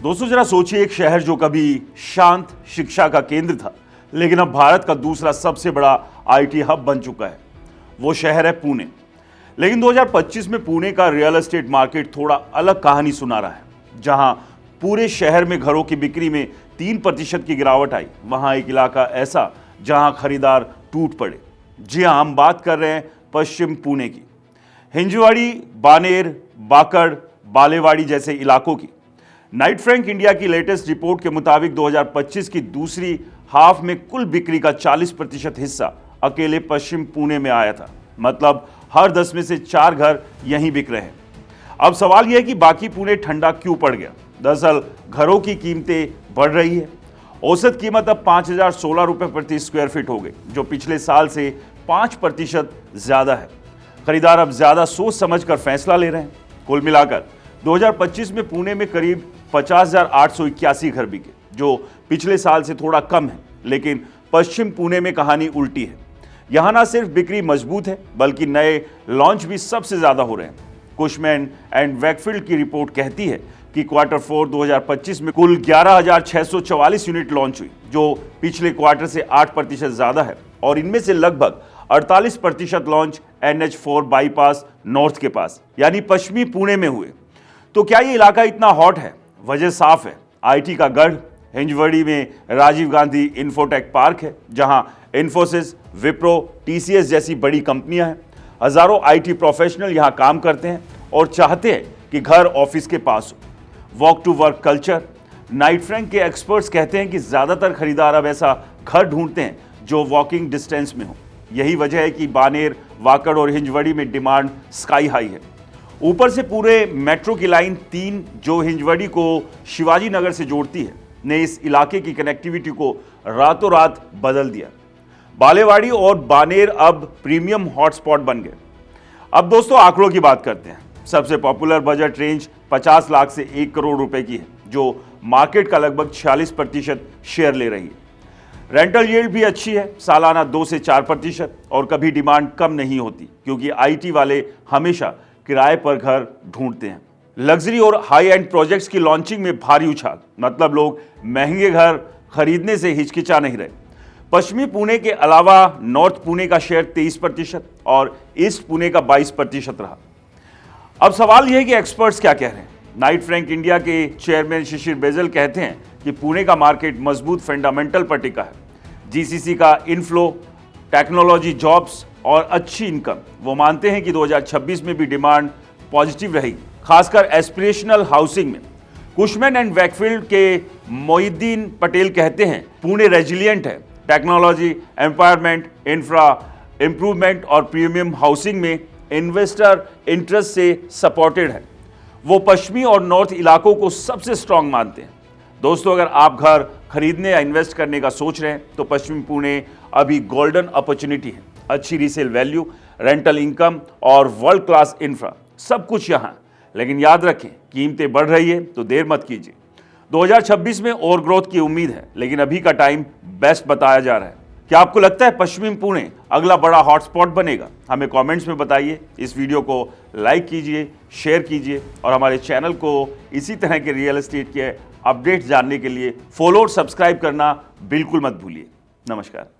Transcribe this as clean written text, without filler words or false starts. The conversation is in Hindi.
दोस्तों जरा सोचिए, एक शहर जो कभी शांत शिक्षा का केंद्र था लेकिन अब भारत का दूसरा सबसे बड़ा आईटी हब बन चुका है। वो शहर है पुणे। लेकिन 2025 में पुणे का रियल एस्टेट मार्केट थोड़ा अलग कहानी सुना रहा है। जहां पूरे शहर में घरों की बिक्री में 3% की गिरावट आई, वहां एक इलाका ऐसा जहां खरीदार टूट पड़े। जी हां, हम बात कर रहे हैं पश्चिम पुणे की। हिंजवाड़ी, बानेर, बाकड़, बालेवाड़ी जैसे इलाकों की। नाइट फ्रैंक इंडिया की लेटेस्ट रिपोर्ट के मुताबिक 2025 की दूसरी हाफ में कुल बिक्री का 40% हिस्सा अकेले पश्चिम पुणे में आया था। मतलब हर 10 में से 4 घर यहीं बिक रहे हैं। अब सवाल यह है कि बाकी पुणे ठंडा क्यों पड़ गया। दरअसल घरों की कीमतें बढ़ रही है। औसत कीमत अब 5,016 रुपए प्रति स्क्वायर फीट हो गई, जो पिछले साल से 5% ज्यादा है। खरीदार अब ज्यादा सोच समझकर फैसला ले रहे हैं। कुल मिलाकर 2025 में पुणे में करीब 50,881 घर बिके, जो पिछले साल से थोड़ा कम है। लेकिन पश्चिम पुणे में कहानी उल्टी है। यहां ना सिर्फ बिक्री मजबूत है, बल्कि नए लॉन्च भी सबसे ज्यादा हो रहे हैं। कुशमैन एंड वैकफील्ड की रिपोर्ट कहती है कि Q4 2025 में कुल 11,644 यूनिट लॉन्च हुई, जो पिछले क्वार्टर से 8% ज्यादा है। और इनमें से लगभग 48% लॉन्च NH4 बाईपास नॉर्थ के पास, यानी पश्चिमी पुणे में हुए। तो क्या ये इलाका इतना हॉट है? वजह साफ है, आईटी का गढ़। हिंजवड़ी में राजीव गांधी इन्फोटेक पार्क है, जहां इन्फोसिस, विप्रो, टीसीएस जैसी बड़ी कंपनियां हैं। हजारों आईटी प्रोफेशनल यहां काम करते हैं और चाहते हैं कि घर ऑफिस के पास हो। Walk to work culture. Knight Frank के एक्सपर्ट्स कहते हैं कि ज्यादातर खरीदार अब ऐसा घर ढूंढते हैं जो वॉकिंग डिस्टेंस में हो। यही वजह है कि बानेर, वाकड़ और हिंजवड़ी में डिमांड स्काई हाई है। ऊपर से पूरे मेट्रो की लाइन 3, जो हिंजवड़ी को शिवाजी नगर से जोड़ती है, ने इस इलाके की कनेक्टिविटी को रातों रात बदल दिया। बालेवाड़ी और बानेर अब प्रीमियम हॉटस्पॉट बन गए। अब दोस्तों आंकड़ों की बात करते हैं। सबसे पॉपुलर बजट रेंज 50 लाख से 1 करोड़ रुपए की है, जो मार्केट का लगभग 46% शेयर ले रही है। रेंटल यील्ड भी अच्छी है, सालाना 2 से 4%। और कभी डिमांड कम नहीं होती, क्योंकि आईटी वाले हमेशा किराए पर घर ढूंढते हैं। लग्जरी और हाई एंड प्रोजेक्ट्स की लॉन्चिंग में भारी उछाल, मतलब लोग महंगे घर खरीदने से हिचकिचा नहीं रहे। पश्चिमी पुणे के अलावा नॉर्थ पुणे का शेयर 23% और ईस्ट पुणे का 22% रहा। अब सवाल यह है कि एक्सपर्ट्स क्या कह रहे हैं। नाइट फ्रैंक इंडिया के चेयरमैन शिशिर बेजल कहते हैं कि पुणे का मार्केट मजबूत फंडामेंटल पर टिका है। जीसीसी का इनफ्लो, टेक्नोलॉजी जॉब्स और अच्छी इनकम। वो मानते हैं कि 2026 में भी डिमांड पॉजिटिव रहेगी, खासकर एस्पिरेशनल हाउसिंग में। कुशमैन एंड वैकफील्ड के मोहिद्दीन पटेल कहते हैं पुणे रेजिलिएंट है। टेक्नोलॉजी, एम्पावरमेंट, इंफ्रा इंप्रूवमेंट और प्रीमियम हाउसिंग में इन्वेस्टर इंटरेस्ट से सपोर्टेड है। वो पश्चिमी और नॉर्थ इलाकों को सबसे स्ट्रांग मानते हैं। दोस्तों, अगर आप घर खरीदने या इन्वेस्ट करने का सोच रहे हैं तो पश्चिमी पुणे अभी गोल्डन अपॉर्चुनिटी है। अच्छी रीसेल वैल्यू, रेंटल इनकम और वर्ल्ड क्लास इंफ्रा, सब कुछ यहाँ। लेकिन याद रखें, कीमतें बढ़ रही है तो देर मत कीजिए। 2026 में और ग्रोथ की उम्मीद है, लेकिन अभी का टाइम बेस्ट बताया जा रहा है। क्या आपको लगता है पश्चिमी पुणे अगला बड़ा हॉटस्पॉट बनेगा? हमें कमेंट्स में बताइए। इस वीडियो को लाइक कीजिए, शेयर कीजिए और हमारे चैनल को इसी तरह के रियल एस्टेट के अपडेट्स जानने के लिए फॉलो और सब्सक्राइब करना बिल्कुल मत भूलिए। नमस्कार।